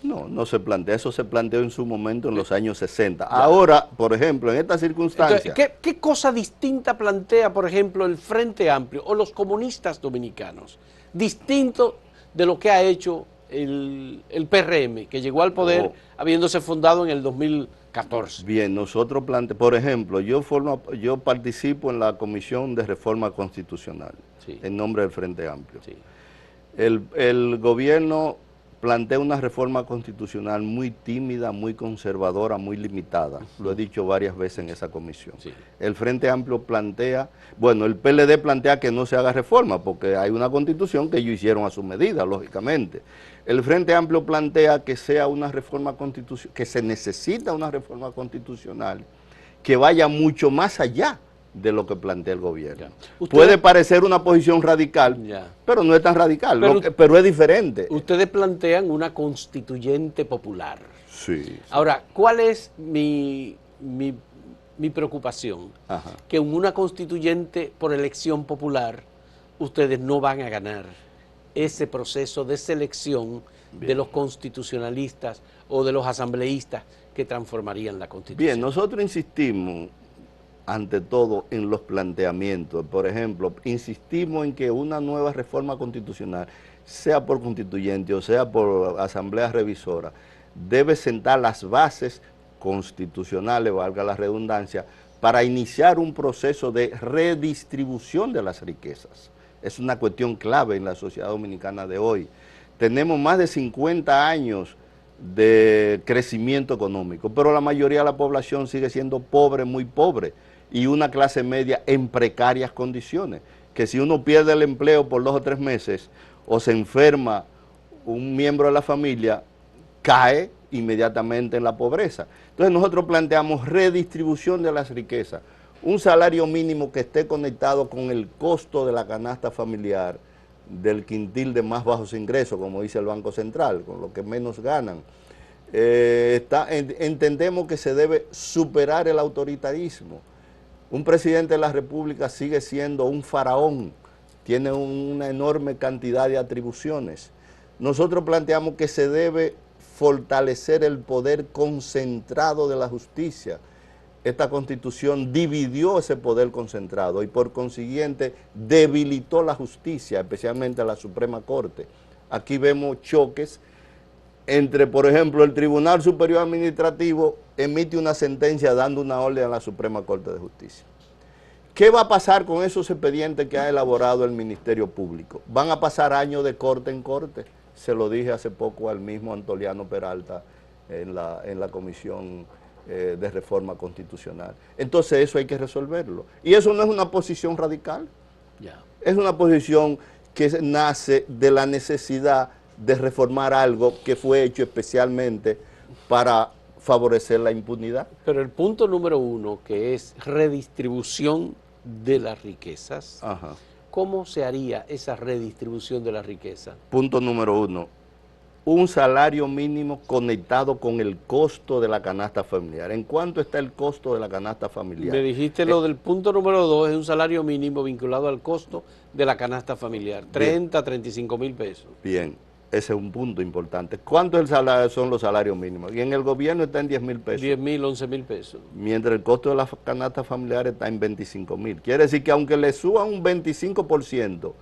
No se plantea, eso se planteó en su momento en los años 60. Ahora, por ejemplo, en estas circunstancias... Entonces, ¿qué cosa distinta plantea, por ejemplo, el Frente Amplio o los comunistas dominicanos? Distinto de lo que ha hecho el PRM, que llegó al poder habiéndose fundado en el 2014. Bien, nosotros por ejemplo, yo participo en la Comisión de Reforma Constitucional, en nombre del Frente Amplio. Sí. El gobierno plantea una reforma constitucional muy tímida, muy conservadora, muy limitada. Lo he dicho varias veces en esa comisión. Sí. El Frente Amplio plantea, bueno, el PLD plantea que no se haga reforma porque hay una constitución que ellos hicieron a su medida, lógicamente. El Frente Amplio plantea que sea una reforma constitucional, que se necesita una reforma constitucional que vaya mucho más allá de lo que plantea el gobierno. Usted, puede parecer una posición radical, pero no es tan radical, pero es diferente. Ustedes plantean una constituyente popular. Sí. Ahora, ¿cuál es mi preocupación? Ajá. Que en una constituyente por elección popular ustedes no van a ganar ese proceso de selección de los constitucionalistas o de los asambleístas que transformarían la Constitución. Bien, nosotros insistimos ante todo en los planteamientos. Por ejemplo, insistimos en que una nueva reforma constitucional, sea por constituyente o sea por asamblea revisora, debe sentar las bases constitucionales, valga la redundancia, para iniciar un proceso de redistribución de las riquezas. Es una cuestión clave en la sociedad dominicana de hoy. Tenemos más de 50 años de crecimiento económico, pero la mayoría de la población sigue siendo pobre, muy pobre, y una clase media en precarias condiciones, que si uno pierde el empleo por 2 o 3 meses, o se enferma un miembro de la familia, cae inmediatamente en la pobreza. Entonces nosotros planteamos redistribución de las riquezas, un salario mínimo que esté conectado con el costo de la canasta familiar, del quintil de más bajos ingresos, como dice el Banco Central, con lo que menos ganan. Entendemos que se debe superar el autoritarismo. Un presidente de la República sigue siendo un faraón, tiene una enorme cantidad de atribuciones. Nosotros planteamos que se debe fortalecer el poder concentrado de la justicia. Esta Constitución dividió ese poder concentrado y por consiguiente debilitó la justicia, especialmente la Suprema Corte. Aquí vemos choques entre, por ejemplo, el Tribunal Superior Administrativo emite una sentencia dando una orden a la Suprema Corte de Justicia. ¿Qué va a pasar con esos expedientes que ha elaborado el Ministerio Público? Van a pasar años de corte en corte. Se lo dije hace poco al mismo Antoliano Peralta en la Comisión de Reforma Constitucional. Entonces eso hay que resolverlo. Y eso no es una posición radical. Es una posición que nace de la necesidad de reformar algo que fue hecho especialmente para favorecer la impunidad. Pero el punto número 1, que es redistribución de las riquezas, Ajá. ¿Cómo se haría esa redistribución de la riqueza? Punto número 1, un salario mínimo conectado con el costo de la canasta familiar. ¿En cuánto está el costo de la canasta familiar? Me dijiste lo del punto número 2, es un salario mínimo vinculado al costo de la canasta familiar, 30, 35 mil pesos. Bien, ese es un punto importante. ¿Cuánto son los salarios mínimos? Y en el gobierno está en 10 mil pesos. 10 mil, 11 mil pesos. Mientras el costo de la canasta familiar está en 25 mil. Quiere decir que aunque le suban un 25%,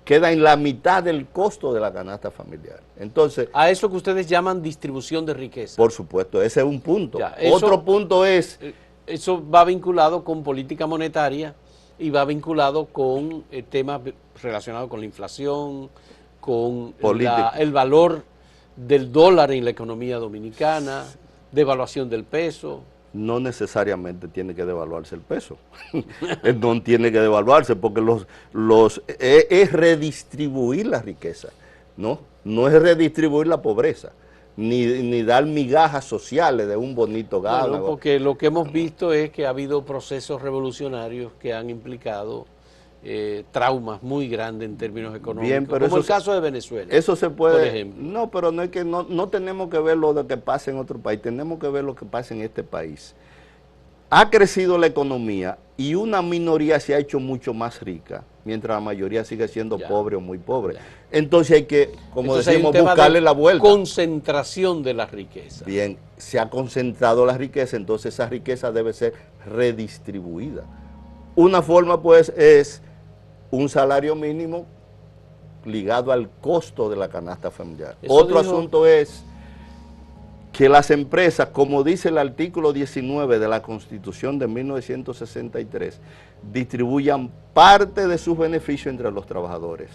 queda en la mitad del costo de la canasta familiar. Entonces, a eso que ustedes llaman distribución de riqueza. Por supuesto, ese es un punto. Ya, otro punto es... Eso va vinculado con política monetaria y va vinculado con temas relacionados con la inflación, con el valor del dólar en la economía dominicana, devaluación del peso. No necesariamente tiene que devaluarse el peso. No tiene que devaluarse porque es redistribuir la riqueza, ¿no? No es redistribuir la pobreza, ni dar migajas sociales de un bonito galo. Bueno, porque lo que hemos visto es que ha habido procesos revolucionarios que han implicado traumas muy grandes en términos económicos, bien, pero como el caso de Venezuela. Eso se puede, por ejemplo. No, pero no es que no tenemos que ver lo que pasa en otro país, tenemos que ver lo que pasa en este país. Ha crecido la economía y una minoría se ha hecho mucho más rica, mientras la mayoría sigue siendo pobre o muy pobre. Entonces hay que, como decimos, buscarle la vuelta. Concentración de la riqueza. Bien, se ha concentrado la riqueza, entonces esa riqueza debe ser redistribuida. Una forma pues es un salario mínimo ligado al costo de la canasta familiar. Otro asunto es que las empresas, como dice el artículo 19 de la Constitución de 1963, distribuyan parte de sus beneficios entre los trabajadores.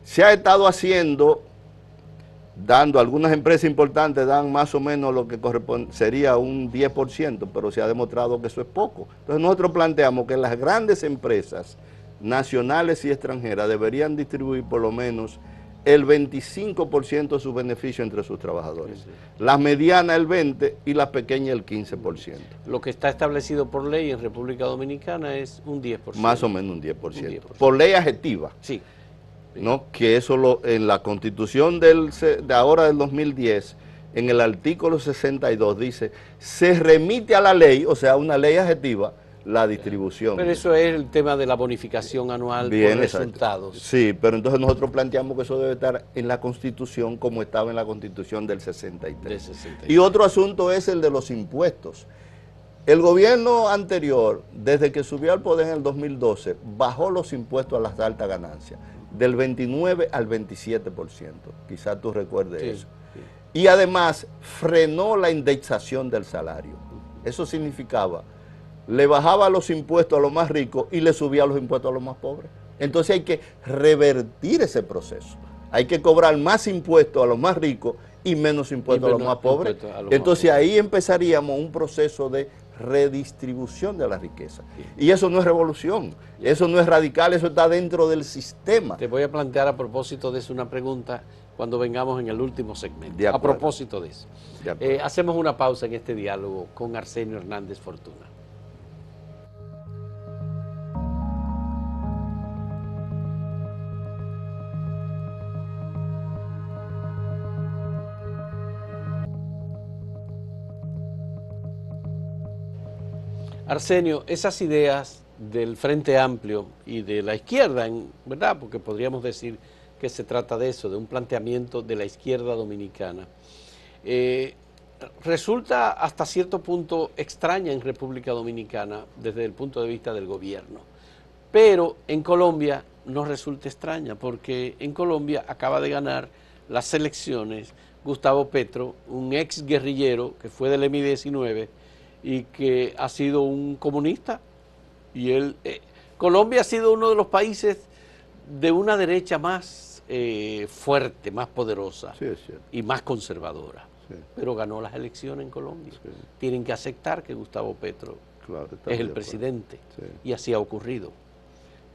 Se ha estado haciendo, algunas empresas importantes dan más o menos lo que sería un 10%, pero se ha demostrado que eso es poco. Entonces nosotros planteamos que las grandes empresas nacionales y extranjeras deberían distribuir por lo menos el 25% de sus beneficios entre sus trabajadores. Sí. Las medianas el 20% y las pequeñas el 15%. Lo que está establecido por ley en República Dominicana es un 10%. Más o menos un 10%. Un 10%. Por ley adjetiva. Sí. ¿No? Que eso en la Constitución de ahora del 2010, en el artículo 62 dice, se remite a la ley, o sea, una ley adjetiva, la distribución. Pero eso es el tema de la bonificación anual por resultados. Sí, pero entonces nosotros planteamos que eso debe estar en la Constitución como estaba en la Constitución del 63. Y otro asunto es el de los impuestos. El gobierno anterior, desde que subió al poder en el 2012, bajó los impuestos a las altas ganancias, del 29 al 27%. Quizás tú recuerdes eso. Sí. Y además frenó la indexación del salario. Eso significaba, le bajaba los impuestos a los más ricos y le subía los impuestos a los más pobres. Entonces hay que revertir ese proceso. Hay que cobrar más impuestos a los más ricos y menos impuestos a los más pobres. Entonces ahí empezaríamos un proceso de redistribución de la riqueza. Sí. Y eso no es revolución, eso no es radical, eso está dentro del sistema. Te voy a plantear a propósito de eso una pregunta cuando vengamos en el último segmento. A propósito de eso. Hacemos una pausa en este diálogo con Arsenio Hernández Fortuna. Arsenio, esas ideas del Frente Amplio y de la izquierda, ¿verdad? Porque podríamos decir que se trata de eso, de un planteamiento de la izquierda dominicana, resulta hasta cierto punto extraña en República Dominicana desde el punto de vista del gobierno. Pero en Colombia no resulta extraña, porque en Colombia acaba de ganar las elecciones Gustavo Petro, un ex guerrillero que fue del MI-19, y que ha sido un comunista, y Colombia ha sido uno de los países de una derecha más fuerte, más poderosa, sí, y más conservadora, sí. Pero ganó las elecciones en Colombia. Sí. Tienen que aceptar que Gustavo Petro es el presidente, sí. Y así ha ocurrido.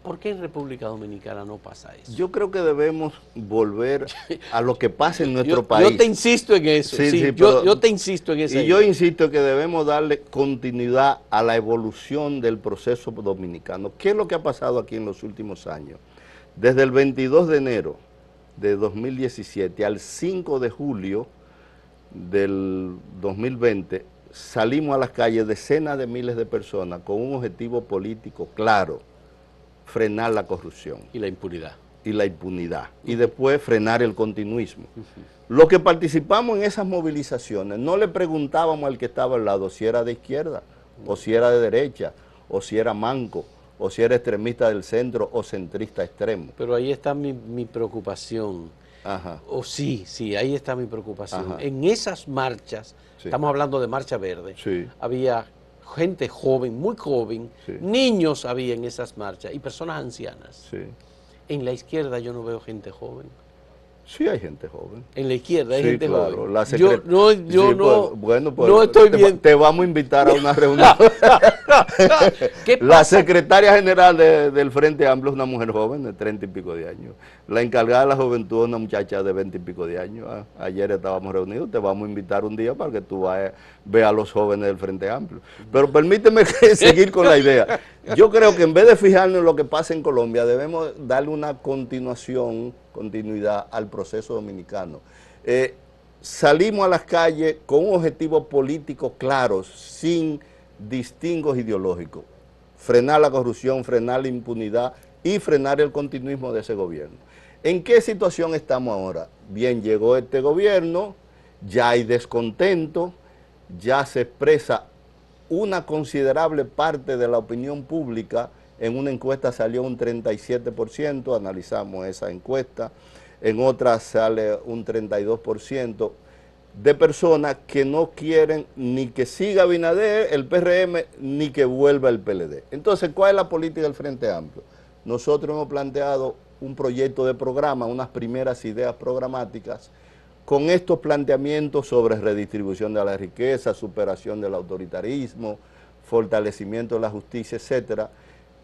¿Por qué en República Dominicana no pasa eso? Yo creo que debemos volver a lo que pasa en nuestro país. Yo te insisto en eso, sí, yo te insisto en eso. Y yo insisto que debemos darle continuidad a la evolución del proceso dominicano. ¿Qué es lo que ha pasado aquí en los últimos años? Desde el 22 de enero de 2017 al 5 de julio del 2020, salimos a las calles decenas de miles de personas con un objetivo político claro: frenar la corrupción. Y la impunidad. Y la impunidad. Y después frenar el continuismo. Los que participamos en esas movilizaciones no le preguntábamos al que estaba al lado si era de izquierda, o si era de derecha, o si era manco, o si era extremista del centro o centrista extremo. Pero ahí está mi preocupación. Ajá. O sí, ahí está mi preocupación. Ajá. En esas marchas, sí. Estamos hablando de Marcha Verde, sí. Había gente joven, muy joven, sí. Niños había en esas marchas y personas ancianas. Sí. En la izquierda yo no veo gente joven. Sí hay gente joven. En la izquierda hay gente claro. joven. Yo no estoy bien. Te vamos a invitar a una reunión. La secretaria general del Frente Amplio es una mujer joven de 30 y pico de años. La encargada de la juventud es una muchacha de 20 y pico de años. Ayer estábamos reunidos, te vamos a invitar un día para que tú veas a los jóvenes del Frente Amplio. Pero permíteme seguir con la idea. Yo creo que en vez de fijarnos en lo que pasa en Colombia, debemos darle una continuidad al proceso dominicano. Salimos a las calles con un objetivo político claro, sin distingos ideológicos: frenar la corrupción, frenar la impunidad y frenar el continuismo de ese gobierno. ¿En qué situación estamos ahora? Bien, llegó este gobierno, ya hay descontento, ya se expresa una considerable parte de la opinión pública. En una encuesta salió un 37%, analizamos esa encuesta, en otra sale un 32% de personas que no quieren ni que siga Abinader, el PRM, ni que vuelva el PLD. Entonces, ¿cuál es la política del Frente Amplio? Nosotros hemos planteado un proyecto de programa, unas primeras ideas programáticas, con estos planteamientos sobre redistribución de la riqueza, superación del autoritarismo, fortalecimiento de la justicia, etcétera,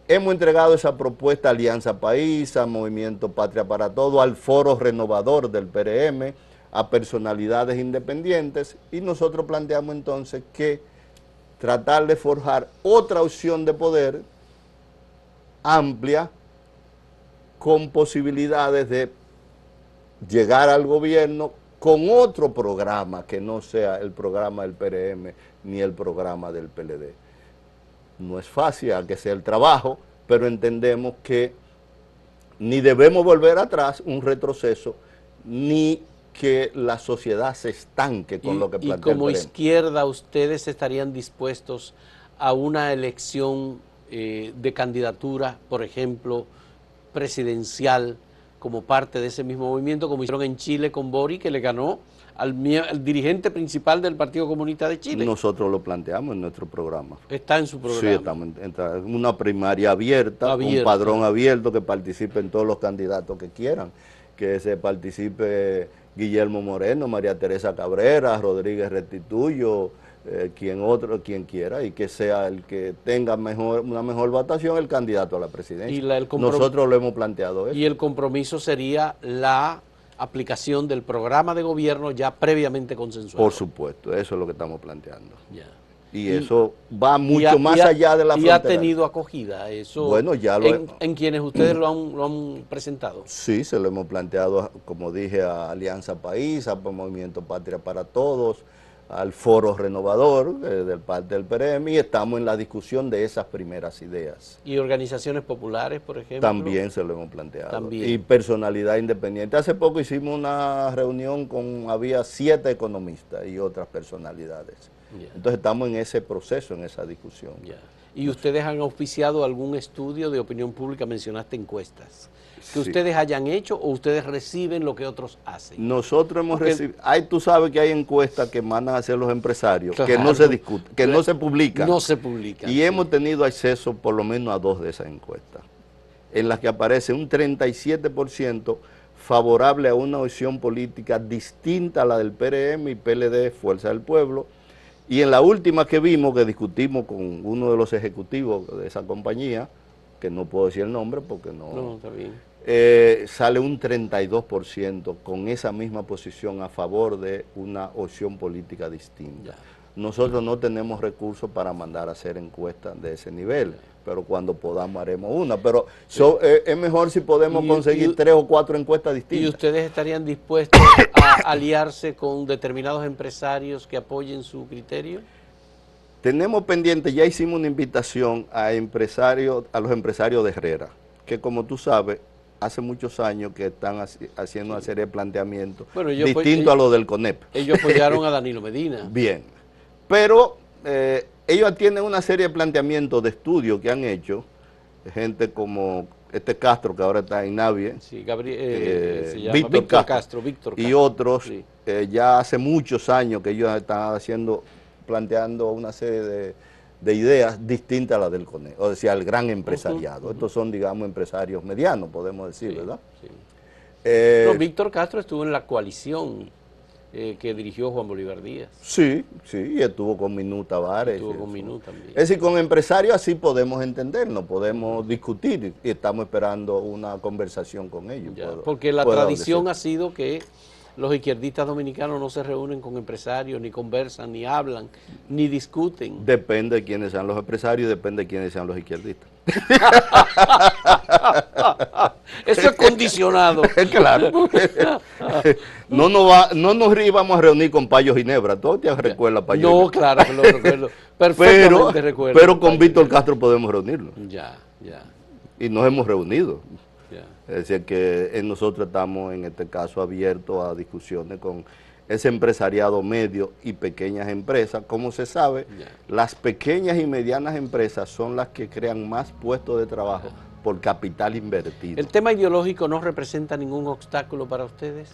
hemos entregado esa propuesta a Alianza País, a Movimiento Patria para Todo, al Foro Renovador del PRM, a personalidades independientes, y nosotros planteamos entonces que tratar de forjar otra opción de poder amplia, con posibilidades de llegar al gobierno con otro programa que no sea el programa del PRM ni el programa del PLD. No es fácil, hay que sea el trabajo, pero entendemos que ni debemos volver atrás, un retroceso, ni que la sociedad se estanque con lo que plantea el PRM. Y como izquierda, ¿ustedes estarían dispuestos a una elección de candidatura, por ejemplo, presidencial, como parte de ese mismo movimiento, como hicieron en Chile con Boric, que le ganó al dirigente principal del Partido Comunista de Chile? Nosotros lo planteamos en nuestro programa. ¿Está en su programa? Sí, estamos en una primaria abierta, un padrón abierto, que participen todos los candidatos que quieran, que se participe Guillermo Moreno, María Teresa Cabrera, Rodríguez Restituyo, quien quiera, y que sea el que tenga una mejor votación el candidato a la presidencia. Nosotros lo hemos planteado eso. Y el compromiso sería la aplicación del programa de gobierno ya previamente consensuado. Por supuesto, eso es lo que estamos planteando. Ya. Y eso va mucho más allá de la frontera. ¿Y ha tenido acogida eso? Bueno, ya en quienes ustedes lo han presentado. Sí, se lo hemos planteado, como dije, a Alianza País, a Movimiento Patria para Todos, al Foro Renovador del parte del PRM, y estamos en la discusión de esas primeras ideas. ¿Y organizaciones populares, por ejemplo? También se lo hemos planteado. También. Y personalidad independiente. Hace poco hicimos una reunión había 7 economistas y otras personalidades. Yeah. Entonces estamos en ese proceso, en esa discusión. Yeah. ¿Y ustedes han auspiciado algún estudio de opinión pública? Mencionaste encuestas. ¿Que ustedes hayan hecho o ustedes reciben lo que otros hacen? Nosotros hemos recibido, tú sabes que hay encuestas que mandan a hacer los empresarios, claro, que no se discuten, que no se publican. No se publican. Y hemos tenido acceso por lo menos a 2 de esas encuestas, en las que aparece un 37% favorable a una opción política distinta a la del PRM y PLD, Fuerza del Pueblo, y en la última que vimos, que discutimos con uno de los ejecutivos de esa compañía, que no puedo decir el nombre porque no está bien. Sale un 32% con esa misma posición a favor de una opción política distinta. Ya. Nosotros no tenemos recursos para mandar a hacer encuestas de ese nivel, pero cuando podamos haremos una. Pero es mejor si podemos conseguir 3 o 4 encuestas distintas. ¿Y ustedes estarían dispuestos a aliarse con determinados empresarios que apoyen su criterio? Tenemos pendiente, ya hicimos una invitación a los empresarios de Herrera, que como tú sabes, hace muchos años que están haciendo una serie de planteamientos distintos a los del CONEP. Ellos apoyaron a Danilo Medina. Bien, pero ellos tienen una serie de planteamientos de estudio que han hecho, gente como Castro, que ahora está en Navie, sí, Víctor Castro, y otros, sí. Ya hace muchos años que ellos están planteando una serie de ideas distintas a las del CONEP, o sea, el gran empresariado. Estos son, digamos, empresarios medianos, podemos decir, sí, ¿verdad? Sí. Víctor Castro estuvo en la coalición que dirigió Juan Bolívar Díaz. Sí, y estuvo con Minú Tavares. Estuvo con Minú también. Es decir, con empresarios así podemos entendernos, podemos discutir, y estamos esperando una conversación con ellos. Porque la tradición ha sido que los izquierdistas dominicanos no se reúnen con empresarios, ni conversan, ni hablan, ni discuten. Depende de quiénes sean los empresarios y depende de quiénes sean los izquierdistas. Eso es condicionado. Claro. No nos íbamos a reunir con Payo Ginebra. ¿Tú te recuerdas, Payo No, Ginebra? claro, lo recuerdo. Perfectamente recuerdo. Pero con Víctor Castro podemos reunirnos. Ya. Y nos hemos reunido. Ya. Es decir, que nosotros estamos en este caso abiertos a discusiones con ese empresariado medio y pequeñas empresas. Como se sabe, las pequeñas y medianas empresas son las que crean más puestos de trabajo por capital invertido. ¿El tema ideológico no representa ningún obstáculo para ustedes?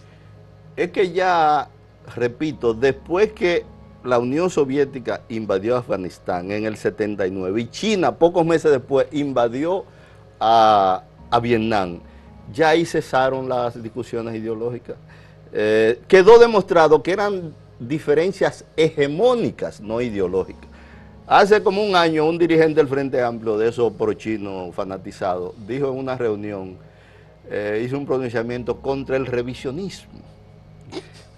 Es que ya, repito, después que la Unión Soviética invadió Afganistán en el 79 y China pocos meses después invadió a Vietnam, ya ahí cesaron las discusiones ideológicas. Quedó demostrado que eran diferencias hegemónicas, no ideológicas. Hace como un año un dirigente del Frente Amplio, de esos prochinos fanatizados, dijo en una reunión, hizo un pronunciamiento contra el revisionismo.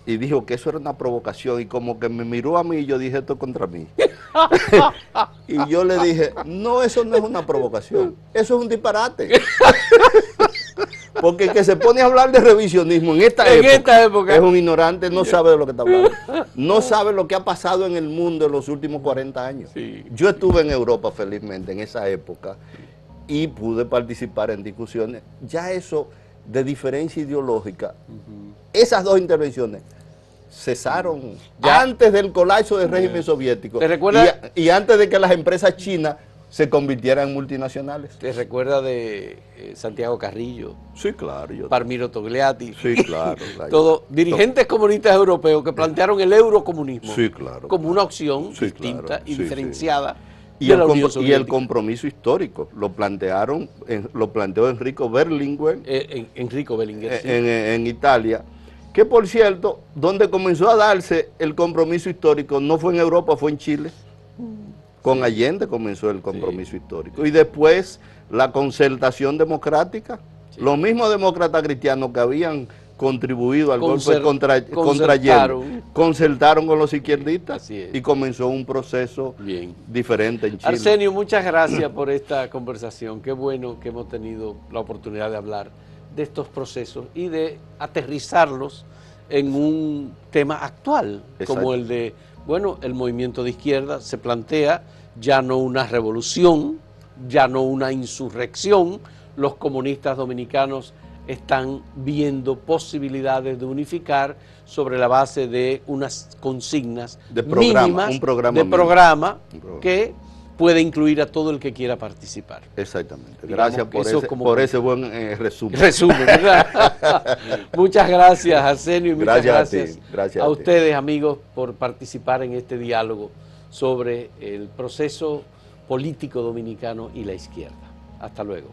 Y dijo que eso era una provocación y como que me miró a mí y yo dije, esto es contra mí. Y yo le dije, no, eso no es una provocación, eso es un disparate. Porque el que se pone a hablar de revisionismo en esta época es un ignorante, no sabe de lo que está hablando. No sabe lo que ha pasado en el mundo en los últimos 40 años. Sí. Yo estuve en Europa, felizmente, en esa época y pude participar en discusiones. Ya eso de diferencia ideológica, esas dos intervenciones cesaron antes del colapso del régimen soviético. ¿Te recuerdas? Y antes de que las empresas chinas se convirtieran en multinacionales. ¿Te recuerdas de Santiago Carrillo? Sí, claro. Parmiro Togliatti. Sí, claro. Todos dirigentes comunistas europeos que plantearon el eurocomunismo como una opción distinta y diferenciada. Y el compromiso histórico lo planteó Enrico Berlinguer, en Italia, que por cierto, donde comenzó a darse el compromiso histórico no fue en Europa, fue en Chile. Con Allende comenzó el compromiso histórico. Y después la concertación democrática, los mismos demócratas cristianos que habían contribuido al golpe contra Allende, concertaron con los izquierdistas y comenzó un proceso diferente en Chile. Arsenio, muchas gracias por esta conversación. Qué bueno que hemos tenido la oportunidad de hablar de estos procesos y de aterrizarlos en un tema actual, como el de, bueno, el movimiento de izquierda se plantea ya no una revolución, ya no una insurrección. Los comunistas dominicanos están viendo posibilidades de unificar sobre la base de unas consignas mínimas, un programa que puede incluir a todo el que quiera participar. Exactamente. Gracias por ese buen resumen. ¿Verdad? Muchas gracias, Arsenio, y muchas gracias a ustedes, amigos, por participar en este diálogo sobre el proceso político dominicano y la izquierda. Hasta luego.